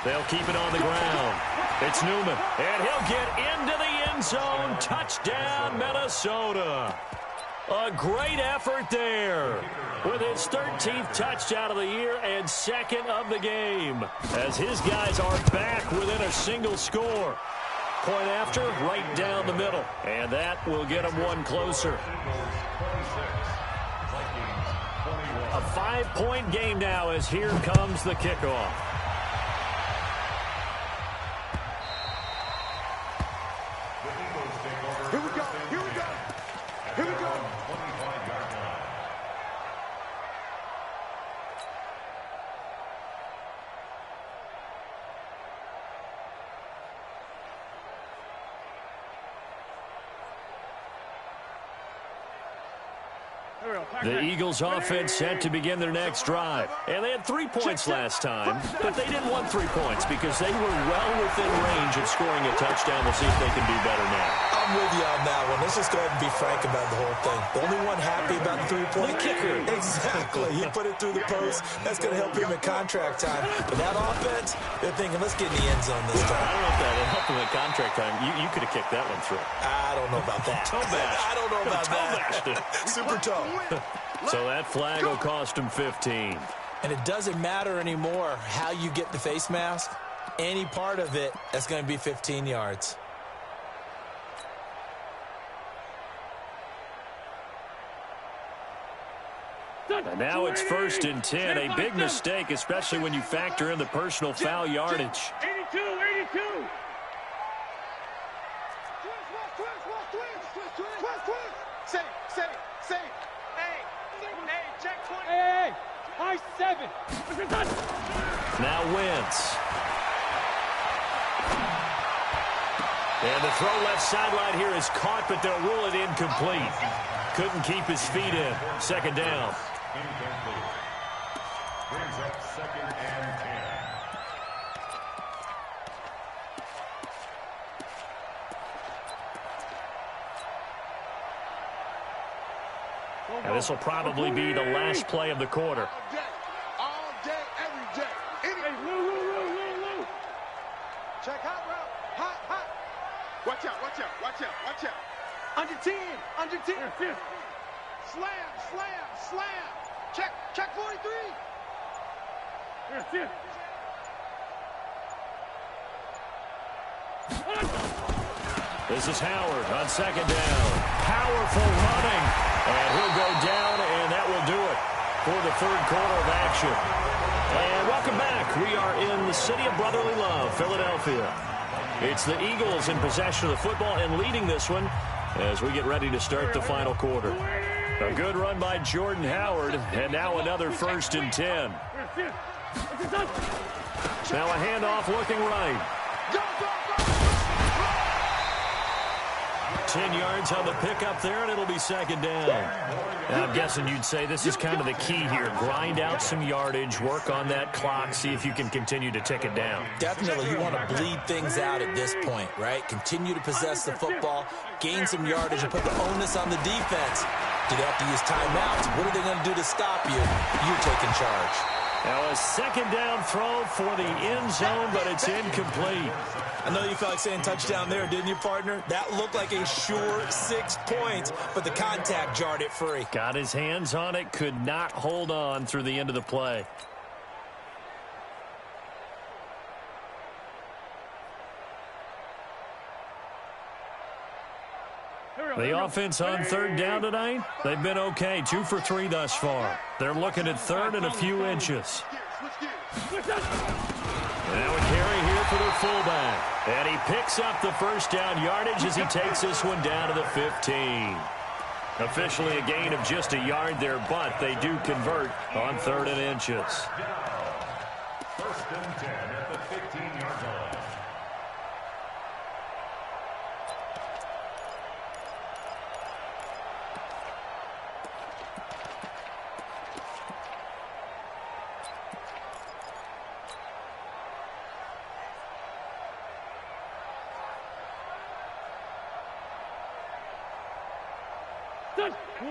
They'll keep it on the ground. It's Newman, and he'll get into the end zone. Touchdown, Minnesota. A great effort there with his 13th touchdown of the year and 2nd of the game as his guys are back within a single score. Point after, right down the middle, and that will get them one closer. A 5-point game now as here comes the kickoff. Here we go. The Eagles offense set to begin their next drive. And they had 3 points last time, but they didn't want 3 points because they were well within range of scoring a touchdown. We'll see if they can do better now. I'm with you on that one. Let's just go ahead and be frank about the whole thing. The only one happy about the 3-point kicker. Exactly. He put it through the post. That's going to help him at contract time. But that offense, they're thinking, let's get in the end zone this time. I don't know if that helped him at contract time. You could have kicked that one through. I don't know about that. Toe bash. I don't know about bashed it. that. Super toe. So that flag will cost him 15. And it doesn't matter anymore how you get the face mask. Any part of it, that's going to be 15 yards. And now it's 1st and 10. A big mistake, especially when you factor in the personal foul yardage. 82. Say. Hey, check 20. Hey, high 7. Now Wentz. And the throw left sideline here is caught, but they'll rule it incomplete. Couldn't keep his feet in. 2nd down. Incomplete. Brings up 2nd and 10. And this will probably be the last play of the quarter. All day, every day. Hey, Lou. Check hot route. Hot. Watch out. Under 10. Slam. Check 43. This is Howard on 2nd down. Powerful running. And he'll go down, and that will do it for the 3rd quarter of action. And welcome back. We are in the city of brotherly love, Philadelphia. It's the Eagles in possession of the football and leading this one as we get ready to start the final quarter. A good run by Jordan Howard, and now another 1st and 10. Now a handoff looking right. 10 yards on the pickup there, and it'll be 2nd down. And I'm guessing you'd say this is kind of the key here. Grind out some yardage, work on that clock, see if you can continue to tick it down. Definitely, you want to bleed things out at this point, right? Continue to possess the football, gain some yardage, and put the onus on the defense. Do they have to use timeouts? What are they going to do to stop you? You're taking charge. Now a second down throw for the end zone, but it's incomplete. I know you felt like saying touchdown there, didn't you, partner? That looked like a sure 6 points, but the contact jarred it free. Got his hands on it, could not hold on through the end of the play. The offense on third down tonight, they've been okay, 2 for 3 thus far. They're looking at third and a few inches. Now a carry here for their fullback. And he picks up the first down yardage as he takes this one down to the 15. Officially a gain of just a yard there, but they do convert on third and inches. First and 10 at the 15-yard line.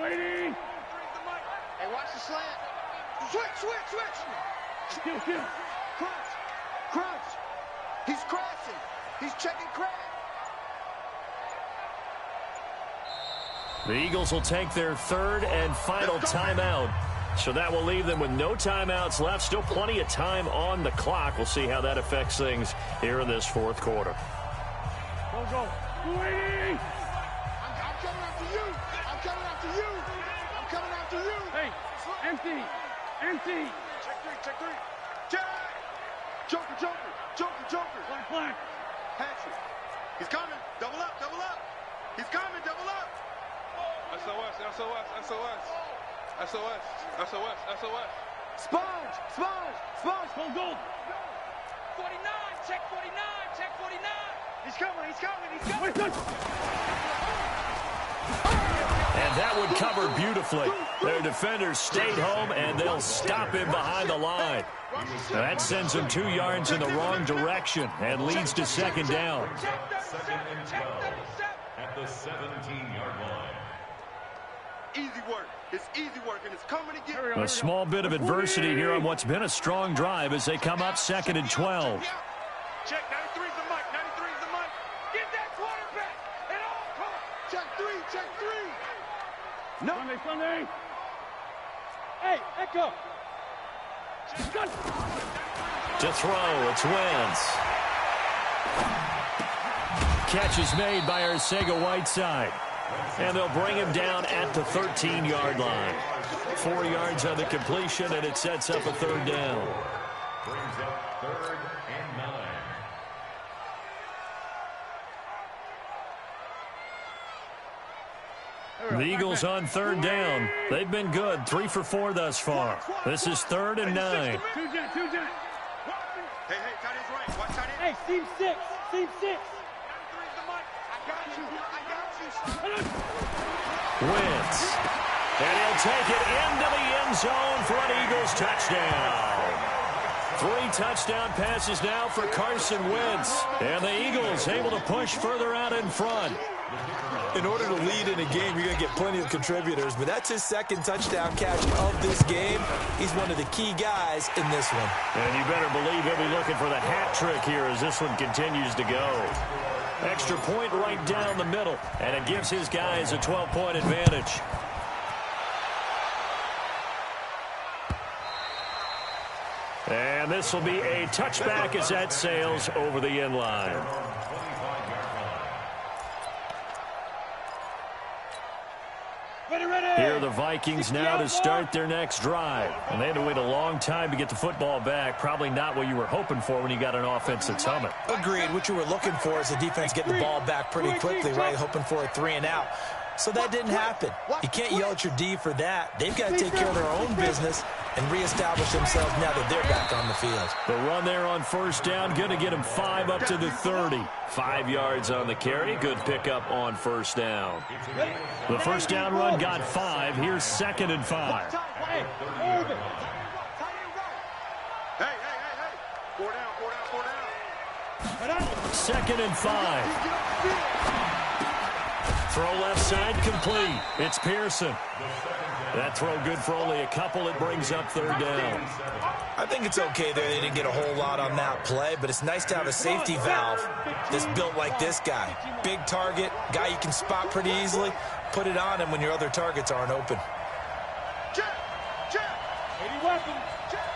Waiting. Hey, watch the slant. Switch. Crunch. He's crashing. He's checking crash. The Eagles will take their third and final timeout. So that will leave them with no timeouts left. Still plenty of time on the clock. We'll see how that affects things here in this fourth quarter. Go. Waiting. I'm coming after you. I'm coming after you. Hey, empty. Check three. Check. Joker. Black. Patrick. He's coming. Double up. He's coming. Double up. SOS. Sponge. Full goal. 49. Check 49. He's coming. Wait, good. And that would cover beautifully. Their defenders stayed home, and they'll stop him behind the line. That sends him 2 yards in the wrong direction and leads to second down. Second and 12 at the 17-yard line. Easy work. It's easy work, and it's coming again. A small bit of adversity here on what's been a strong drive as they come up second and 12. Check 93's the mic. Get that quarterback at all costs. Check three. No. Sunday. Hey, Echo. To throw, it's Wentz. Catch is made by Arcega-Whiteside. And they'll bring him down at the 13-yard line. 4 yards on the completion, and it sets up a third down. Brings up third and 9. The Eagles on third down. They've been good, 3 for 4 thus far. This is third and 9. Two jet. Hey, tight end's right. Watch tight end. Hey, seam 6. 93's the mic. I got you. Wentz. And he'll take it into the end zone for an Eagles touchdown. 3 touchdown passes now for Carson Wentz. And the Eagles able to push further out in front. In order to lead in a game, you're going to get plenty of contributors, but that's his second touchdown catch of this game. He's one of the key guys in this one. And you better believe he'll be looking for the hat trick here as this one continues to go. Extra point right down the middle, and it gives his guys a 12-point advantage. And this will be a touchback as that sails over the end line. Here are the Vikings now to start their next drive. And they had to wait a long time to get the football back. Probably not what you were hoping for when you got an offense that's humming. Agreed. What you were looking for is the defense getting the ball back pretty quickly, right? Hoping for a 3 and out. So that didn't happen. You can't yell at your D for that. They've got to take care of their own business and reestablish themselves now that they're back on the field. The run there on first down, going to get him 5 up to the 30. 5 yards on the carry. Good pickup on first down. The first down run got 5. Here's second and 5. Hey. 4 down. Second and 5. Throw left side complete. It's Pearson. That throw good for only a couple. It brings up third down. I think it's okay there. They didn't get a whole lot on that play, but it's nice to have a safety valve that's built like this guy. Big target, guy you can spot pretty easily. Put it on him when your other targets aren't open. Check, check. 80 weapons. Check.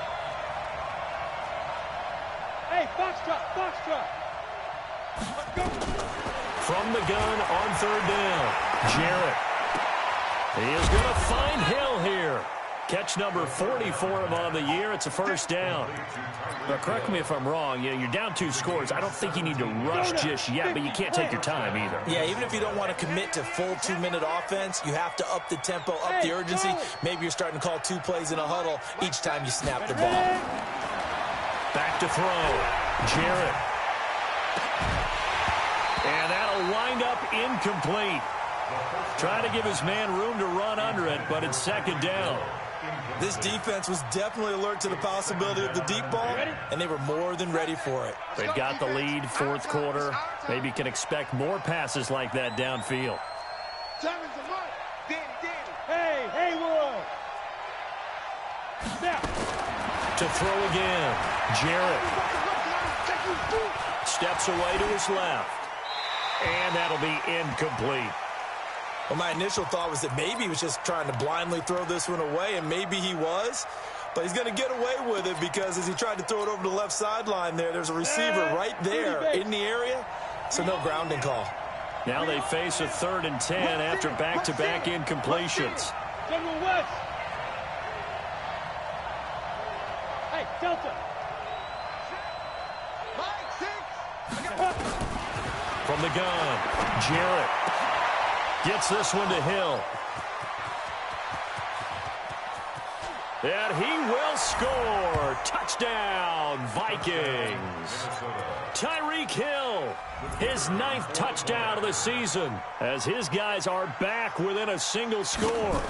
Hey, foxtrot. Let's go. From the gun on third down, Jarrett. He is going to find Hill here. Catch number 40 for him on the year. It's a first down. Now, correct me if I'm wrong. You're down 2 scores. I don't think you need to rush just yet, but you can't take your time either. Yeah, even if you don't want to commit to full 2-minute offense, you have to up the tempo, up the urgency. Maybe you're starting to call 2 plays in a huddle each time you snap the ball. Back to throw. Jarrett. And that'll wind up incomplete. Trying to give his man room to run under it, but it's second down. This defense was definitely alert to the possibility of the deep ball, and they were more than ready for it. They've got the lead, fourth quarter. Maybe you can expect more passes like that downfield. Simon's the mark. Danny. Hey, Haywood. Snap. To throw again, Jarrett. Steps away to his left. And that'll be incomplete. Well, my initial thought was that maybe he was just trying to blindly throw this one away, and maybe he was. But he's going to get away with it because as he tried to throw it over the left sideline there's a receiver right there in the area, so no grounding call. Now they face a 3rd and 10 after back-to-back incompletions. General West. Hey, Delta. From the gun, Jarrett gets this one to Hill. And he will score. Touchdown, Vikings. Tyreek Hill, his 9th touchdown of the season, as his guys are back within a single score.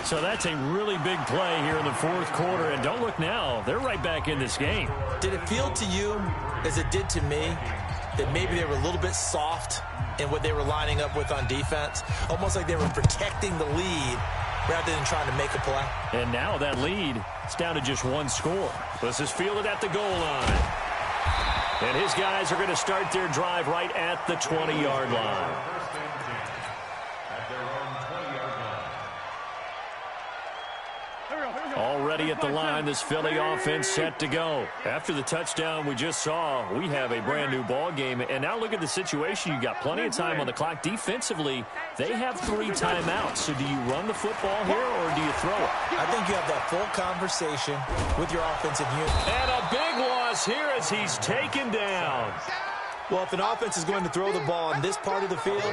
So that's a really big play here in the fourth quarter. And don't look now, they're right back in this game. Did it feel to you, as it did to me, that maybe they were a little bit soft in what they were lining up with on defense? Almost like they were protecting the lead rather than trying to make a play. And now that lead, it's down to just 1 score. This is fielded at the goal line. And his guys are going to start their drive right at the 20-yard line. Already at the line, this Philly offense set to go. After the touchdown we just saw, we have a brand new ball game. And now look at the situation. You got plenty of time on the clock. Defensively, they have 3 timeouts. So do you run the football here or do you throw it? I think you have that full conversation with your offensive unit. And a big loss here as he's taken down. Well, if an offense is going to throw the ball on this part of the field,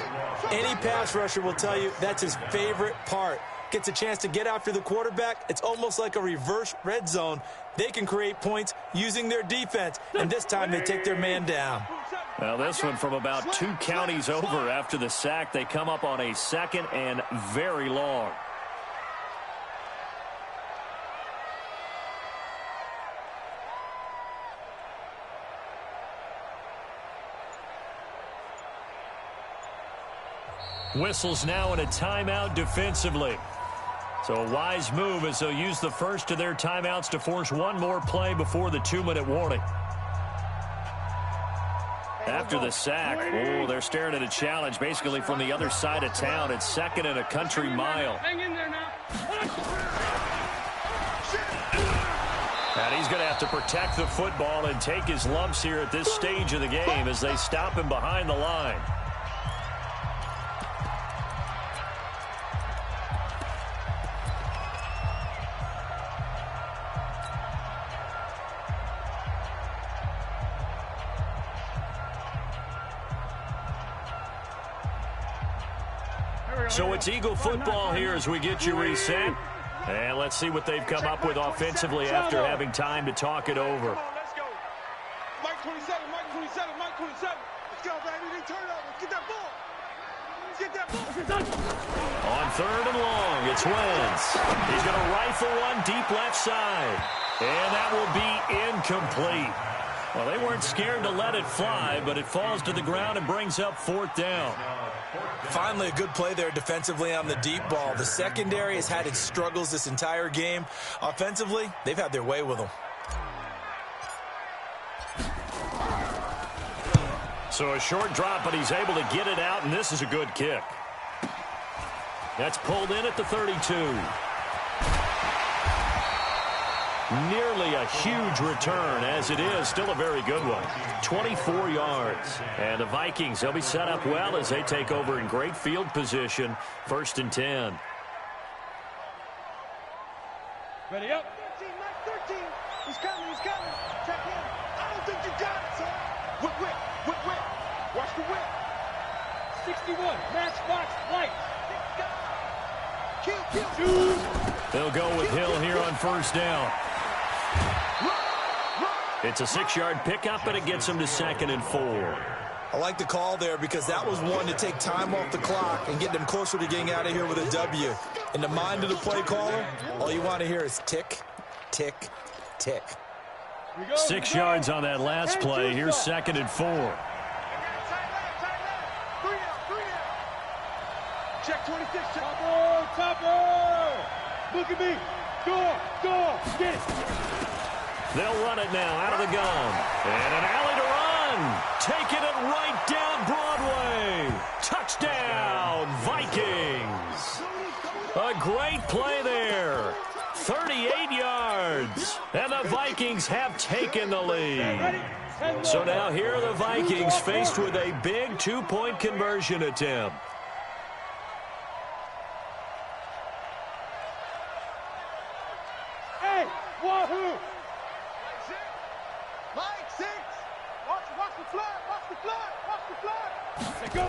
any pass rusher will tell you that's his favorite part. Gets a chance to get after the quarterback. It's almost like a reverse red zone. They can create points using their defense, and this time they take their man down. Now this one from about 2 counties over after the sack. They come up on a 2nd and very long. Whistles now in a timeout defensively. So a wise move as they'll use the first of their timeouts to force one more play before the 2-minute warning. After the sack, they're staring at a challenge basically from the other side of town. It's 2nd and a country mile. Hang in there now. And he's going to have to protect the football and take his lumps here at this stage of the game as they stop him behind the line. So it's Eagle football here as we get you reset. And let's see what they've come up with offensively after having time to talk it over. Let's go. Mike 27, Mike 27, Mike 27. Let's go, baby. They turn it over. Get that ball. Get that ball. On 3rd and long, it's Wentz. He's going to rifle one deep left side. And that will be incomplete. Well, they weren't scared to let it fly, but it falls to the ground and brings up 4th down. Finally, a good play there defensively on the deep ball. The secondary has had its struggles this entire game. Offensively, they've had their way with them. So a short drop, but he's able to get it out, and this is a good kick. That's pulled in at the 32. Nearly a huge return, as it is still a very good one. 24 yards. And the Vikings, they'll be set up well as they take over in great field position. 1st and 10. Ready up. 13, Mike, 13. He's coming, he's coming. Check in. I don't think you got it, son. Whip. Watch the whip. 61, matchbox light. Kill. They'll go with Hill here on 1st down. It's a 6-yard pickup, and it gets him to 2nd and 4. I like the call there because that was one to take time off the clock and get them closer to getting out of here with a W. In the mind of the play caller, all you want to hear is tick, tick, tick. 6 yards on that last play. Here's 2nd and 4. Tight left. 3 out. Check 26. Topper! Look at me. Door. Get it. They'll run it now out of the gun. And an alley to run. Taking it right down Broadway. Touchdown, Vikings. A great play there. 38 yards. And the Vikings have taken the lead. So now here are the Vikings faced with a big 2-point conversion attempt. Hey, wahoo! Mike, 6. Watch the flood. Let go.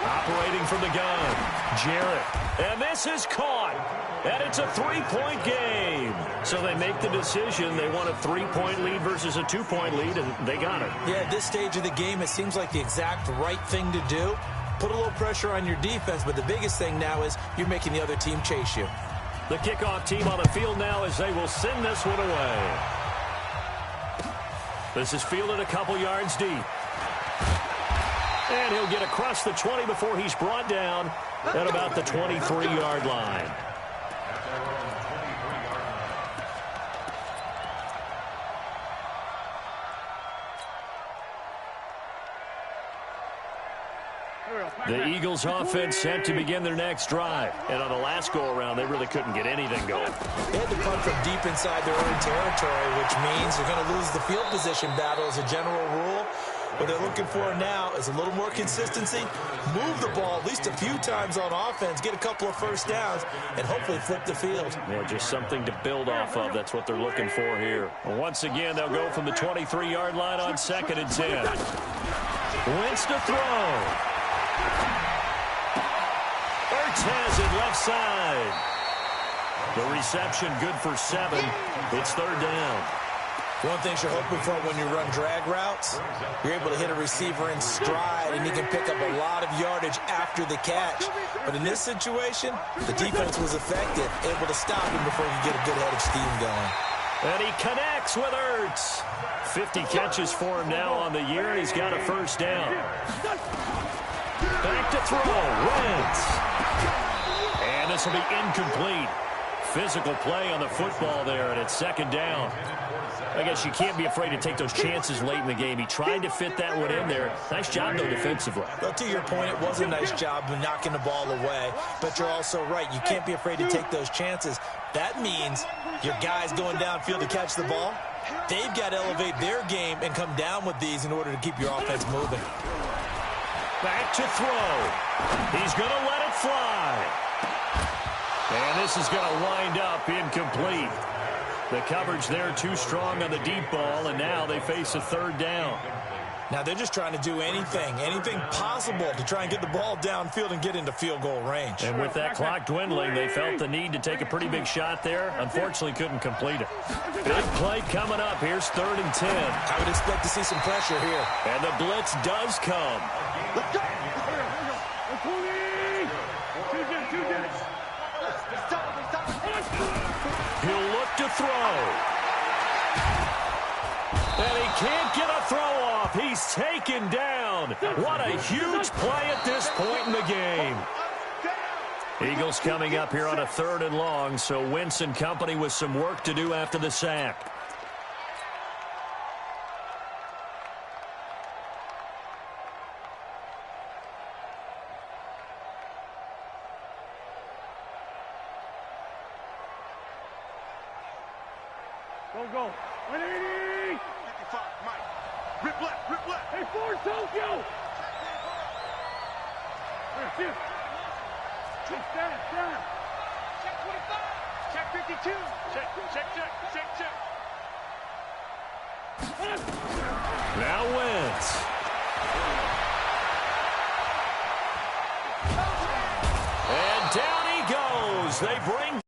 Operating from the gun, Jarrett. And this is caught. And it's a 3-point game. So they make the decision. They want a 3-point lead versus a 2-point lead, and they got it. Yeah, at this stage of the game, it seems like the exact right thing to do. Put a little pressure on your defense, but the biggest thing now is you're making the other team chase you. The kickoff team on the field now as they will send this one away. This is fielded a couple yards deep. And he'll get across the 20 before he's brought down at about the 23-yard line. The Eagles offense set to begin their next drive. And on the last go-around, they really couldn't get anything going. They had to punt from deep inside their own territory, which means they're going to lose the field position battle as a general rule. What they're looking for now is a little more consistency, move the ball at least a few times on offense, get a couple of first downs, and hopefully flip the field. Yeah, just something to build off of. That's what they're looking for here. And once again, they'll go from the 23-yard line on 2nd and 10. Wentz to throw. Ertz has it left side. The reception good for 7. It's 3rd down. One thing you're hoping for when you run drag routes, you're able to hit a receiver in stride, and he can pick up a lot of yardage after the catch. But in this situation, the defense was effective, able to stop him before you get a good head of steam going. And he connects with Ertz. 50 catches for him now on the year, and he's got a first down. Back to throw, Wentz. And this will be incomplete. Physical play on the football there, and it's 2nd down. I guess you can't be afraid to take those chances late in the game. He tried to fit that one in there. Nice job, though, defensively. Well, to your point, it was a nice job of knocking the ball away. But you're also right. You can't be afraid to take those chances. That means your guys going downfield to catch the ball, they've got to elevate their game and come down with these in order to keep your offense moving. Back to throw. He's going to let it fly. And this is going to wind up incomplete. The coverage there too strong on the deep ball, and now they face a 3rd down. Now they're just trying to do anything possible to try and get the ball downfield and get into field goal range. And with that clock dwindling, they felt the need to take a pretty big shot there. Unfortunately, couldn't complete it. Big play coming up. Here's 3rd and 10. I would expect to see some pressure here. And the blitz does come. Let's go. He'll look to throw. And he can't get a throw off. He's taken down. What a huge play at this point in the game. Eagles coming up here on a 3rd and long, so Wentz and company with some work to do after the sack. Go. 180. 55, Mike. Rip left. Hey, Ford, Tokyo. Here. Stand. Check 25. Check 52. Check. Now Wentz. And down he goes. They bring